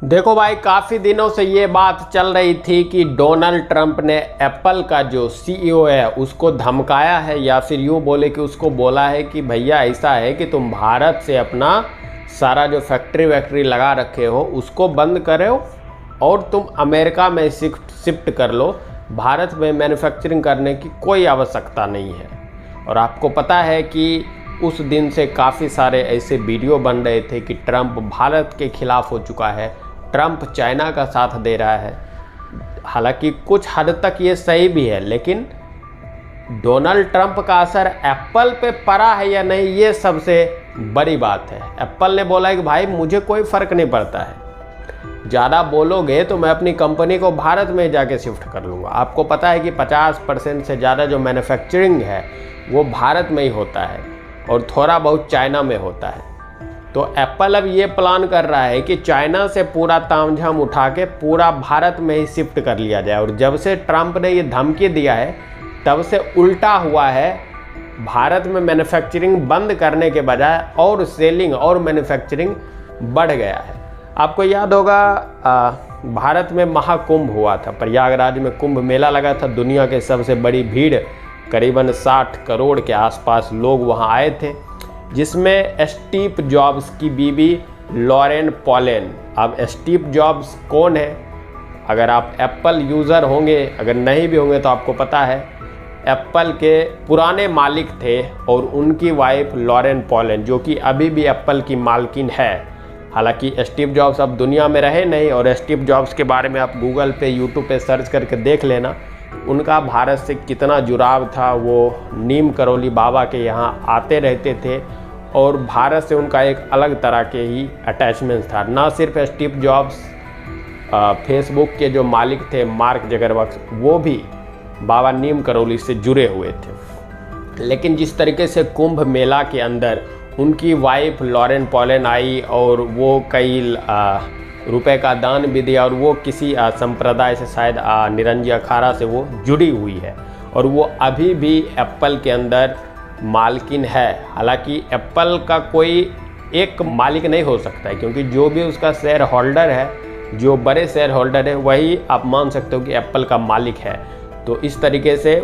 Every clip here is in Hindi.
देखो भाई, काफ़ी दिनों से ये बात चल रही थी कि डोनाल्ड ट्रंप ने एप्पल का जो सीईओ है उसको धमकाया है, या फिर यूँ बोले कि उसको बोला है कि भैया ऐसा है कि तुम भारत से अपना सारा जो फैक्ट्री वैक्ट्री लगा रखे हो उसको बंद करो और तुम अमेरिका में शिफ्ट कर लो। भारत में मैन्युफैक्चरिंग करने की कोई आवश्यकता नहीं है। और आपको पता है कि उस दिन से काफ़ी सारे ऐसे वीडियो बन रहे थे कि ट्रंप भारत के खिलाफ़ हो चुका है, ट्रंप चाइना का साथ दे रहा है। हालांकि कुछ हद तक ये सही भी है, लेकिन डोनाल्ड ट्रंप का असर एप्पल पे पड़ा है या नहीं, ये सबसे बड़ी बात है। एप्पल ने बोला है कि भाई मुझे कोई फ़र्क नहीं पड़ता है, ज़्यादा बोलोगे तो मैं अपनी कंपनी को भारत में जाके शिफ्ट कर लूँगा। आपको पता है कि 50% से ज़्यादा जो मैन्युफैक्चरिंग है वो भारत में ही होता है और थोड़ा बहुत चाइना में होता है। तो एप्पल अब ये प्लान कर रहा है कि चाइना से पूरा तामझाम उठा के पूरा भारत में ही शिफ्ट कर लिया जाए। और जब से ट्रंप ने ये धमकी दिया है तब से उल्टा हुआ है, भारत में मैन्युफैक्चरिंग बंद करने के बजाय और सेलिंग और मैन्युफैक्चरिंग बढ़ गया है। आपको याद होगा भारत में महाकुंभ हुआ था, प्रयागराज में कुंभ मेला लगा था, दुनिया के सबसे बड़ी भीड़ करीबन 60 करोड़ के आसपास लोग वहां आए थे, जिसमें स्टीव जॉब्स की बीवी लॉरेन पॉलेन। अब स्टीव जॉब्स कौन है? अगर आप एप्पल यूज़र होंगे, अगर नहीं भी होंगे तो आपको पता है, एप्पल के पुराने मालिक थे और उनकी वाइफ लॉरेन पॉलेन, जो कि अभी भी एप्पल की मालकिन है। हालांकि स्टीव जॉब्स अब दुनिया में रहे नहीं, और स्टीव जॉब्स के बारे में आप गूगल पे यूट्यूब पे सर्च करके देख लेना, उनका भारत से कितना जुड़ाव था। वो नीम करौली बाबा के यहाँ आते रहते थे और भारत से उनका एक अलग तरह के ही अटैचमेंट था। ना सिर्फ स्टीव जॉब्स, फेसबुक के जो मालिक थे मार्क जकरबर्ग, वो भी बाबा नीम करौली से जुड़े हुए थे। लेकिन जिस तरीके से कुंभ मेला के अंदर उनकी वाइफ लॉरेन पॉलेन आई और वो कई रुपए का दान भी दिया, और वो किसी संप्रदाय से, शायद निरंजी अखाड़ा से वो जुड़ी हुई है, और वो अभी भी एप्पल के अंदर मालकिन है। हालांकि एप्पल का कोई एक मालिक नहीं हो सकता है, क्योंकि जो भी उसका शेयर होल्डर है, जो बड़े शेयर होल्डर है, वही आप मान सकते हो कि एप्पल का मालिक है। तो इस तरीके से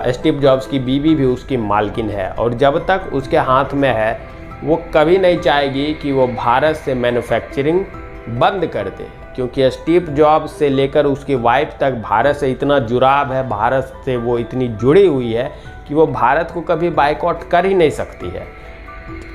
स्टीव जॉब्स की बीवी भी उसकी मालकिन है, और जब तक उसके हाथ में है वो कभी नहीं चाहेगी कि वो भारत से मैन्युफैक्चरिंग बंद कर दे, क्योंकि स्टीव जॉब्स से लेकर उसकी वाइफ तक भारत से इतना जुड़ाव है, भारत से वो इतनी जुड़ी हुई है कि वो भारत को कभी बायकॉट कर ही नहीं सकती है।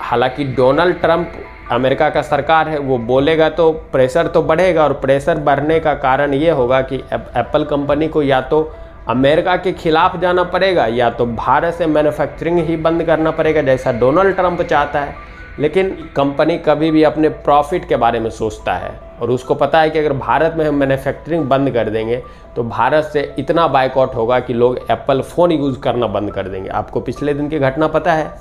हालांकि डोनाल्ड ट्रंप अमेरिका का सरकार है, वो बोलेगा तो प्रेशर तो बढ़ेगा, और प्रेशर बढ़ने का कारण ये होगा कि एप्पल कंपनी को या तो अमेरिका के खिलाफ जाना पड़ेगा या तो भारत से मैन्युफैक्चरिंग ही बंद करना पड़ेगा, जैसा डोनाल्ड ट्रंप चाहता है। लेकिन कंपनी कभी भी अपने प्रॉफिट के बारे में सोचता है, और उसको पता है कि अगर भारत में हम मैन्युफैक्चरिंग बंद कर देंगे तो भारत से इतना बायकॉट होगा कि लोग एप्पल फ़ोन यूज़ करना बंद कर देंगे। आपको पिछले दिन की घटना पता है,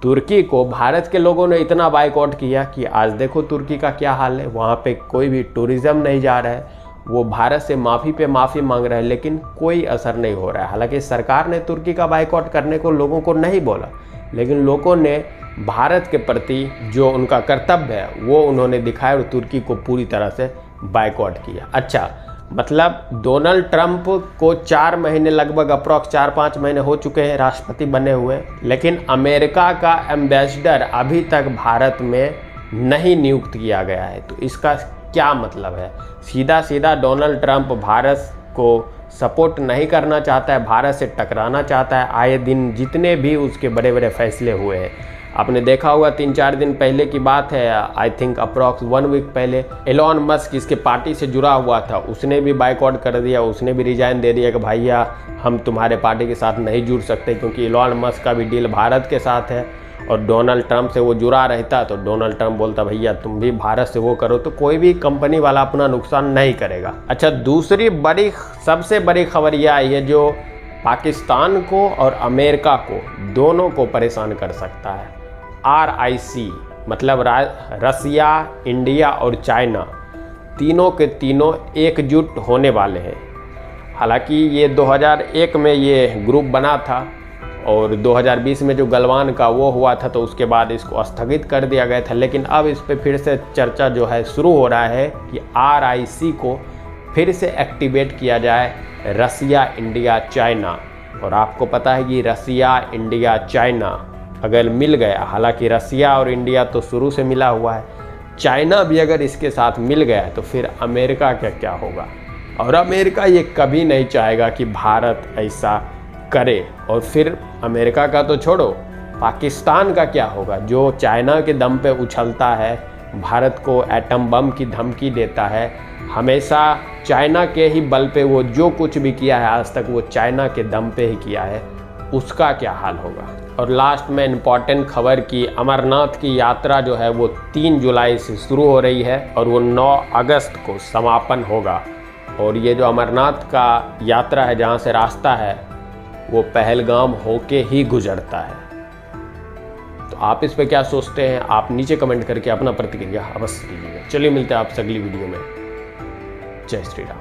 तुर्की को भारत के लोगों ने इतना बायकॉट किया कि आज देखो तुर्की का क्या हाल है। वहाँ पे कोई भी टूरिज़्म नहीं जा रहा है, वो भारत से माफ़ी पे माफ़ी मांग रहा है, लेकिन कोई असर नहीं हो रहा है। हालांकि सरकार ने तुर्की का बायकॉट करने को लोगों को नहीं बोला, लेकिन लोगों ने भारत के प्रति जो उनका कर्तव्य है वो उन्होंने दिखाया और तुर्की को पूरी तरह से बायकॉट किया। अच्छा, मतलब डोनाल्ड ट्रंप को 4 महीने लगभग अप्रॉक्स 4-5 महीने हो चुके हैं राष्ट्रपति बने हुए, लेकिन अमेरिका का एम्बेसडर अभी तक भारत में नहीं नियुक्त किया गया है। तो इसका क्या मतलब है? सीधा सीधा डोनाल्ड ट्रंप भारत को सपोर्ट नहीं करना चाहता है, भारत से टकराना चाहता है। आए दिन जितने भी उसके बड़े बड़े फैसले हुए हैं, आपने देखा होगा 3-4 दिन पहले की बात है, आई थिंक अप्रॉक्स 1 वीक पहले, एलोन मस्क इसके पार्टी से जुड़ा हुआ था, उसने भी बायकॉट कर दिया, उसने भी रिजाइन दे दिया कि भैया हम तुम्हारे पार्टी के साथ नहीं जुड़ सकते, क्योंकि एलोन मस्क का भी डील भारत के साथ है और डोनाल्ड ट्रंप से वो जुड़ा रहता। तो डोनाल्ड ट्रंप बोलता भैया तुम भी भारत से वो करो, तो कोई भी कंपनी वाला अपना नुकसान नहीं करेगा। अच्छा, दूसरी बड़ी सबसे बड़ी खबर यह आई है जो पाकिस्तान को और अमेरिका को दोनों को परेशान कर सकता है। RIC मतलब रसिया, इंडिया और चाइना, तीनों के तीनों एकजुट होने वाले हैं। हालांकि ये 2001 में ये ग्रुप बना था और 2020 में जो गलवान का वो हुआ था तो उसके बाद इसको स्थगित कर दिया गया था। लेकिन अब इस पर फिर से चर्चा जो है शुरू हो रहा है कि RIC को फिर से एक्टिवेट किया जाए, रसिया, इंडिया, चाइना। और आपको पता है कि रसिया, इंडिया, चाइना अगर मिल गया, हालांकि रसिया और इंडिया तो शुरू से मिला हुआ है, चाइना भी अगर इसके साथ मिल गया है तो फिर अमेरिका का क्या होगा। और अमेरिका ये कभी नहीं चाहेगा कि भारत ऐसा करे। और फिर अमेरिका का तो छोड़ो, पाकिस्तान का क्या होगा, जो चाइना के दम पे उछलता है, भारत को एटम बम की धमकी देता है, हमेशा चाइना के ही बल पे वो जो कुछ भी किया है आज तक वो चाइना के दम पे ही किया है, उसका क्या हाल होगा। और लास्ट में इम्पॉर्टेंट खबर की, अमरनाथ की यात्रा जो है वो 3 जुलाई से शुरू हो रही है और वो 9 अगस्त को समापन होगा। और ये जो अमरनाथ का यात्रा है, जहाँ से रास्ता है वो पहलगाम होके ही गुजरता है। तो आप इस पे क्या सोचते हैं, आप नीचे कमेंट करके अपना प्रतिक्रिया अवश्य दीजिएगा। चलिए मिलते हैं आपसे अगली वीडियो में। जय श्री राम।